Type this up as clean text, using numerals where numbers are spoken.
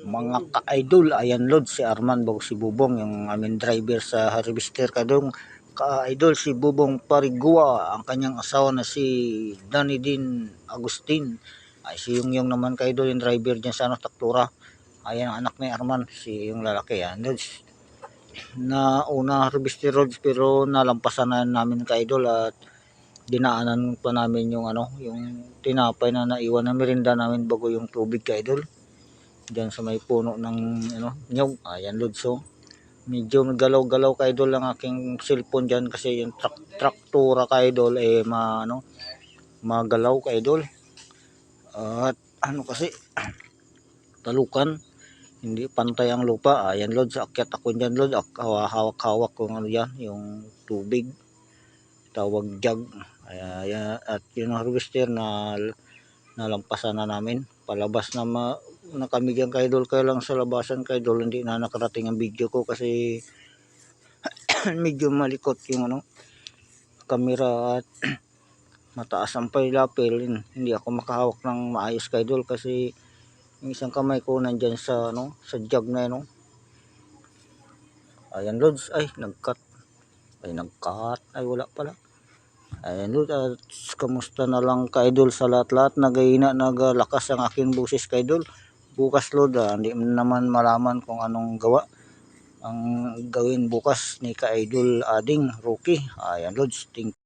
Mga ka-idol, ayan Lord, si Arman Bog si Bubong, yung aming driver sa harvester kadong ka-idol si Bubong Parigua, ang kanyang asawa na si Danny Din Agustin. Ay si yung naman ka-idol, yung driver dyan sa Taktura. Ayan ang anak ni Arman, si yung lalaki. Ayan Lord, na una harvester roads pero nalampasan na namin ka-idol at dinaanan pa namin yung yung tinapay na naiwan na merinda namin bago yung tubig ka-idol. Diyan sa may puno ng nyog. Ayan Lord, so medyo galaw-galaw ka-idol ang aking cellphone diyan kasi yung traktura ka-idol magalaw ka-idol. At kasi talukan, hindi pantay ang lupa. Ayan Lord, sa akyat ako diyan Lord, hawak-hawak ko yan, yung tubig, tawag jug. Ayan, at yung harvester na nalampasan na namin palabas na kami dyan ka-idol, kaya lang sa labasan ka-idol hindi na nakarating ang video ko kasi medyo malikot yung camera at mataas ang lapel, hindi ako makahawak ng maayos ka-idol kasi yung isang kamay ko nandyan sa sa jug na ayan Lods, ay nagcut, ay wala pala. Ayan Lord, at kamusta na lang ka-idol sa lahat-lahat, naglakas ang aking busis ka-idol. Bukas Lord, hindi naman malaman kung anong ang gawin bukas ni ka-idol Ading Rookie. Ayan Lord,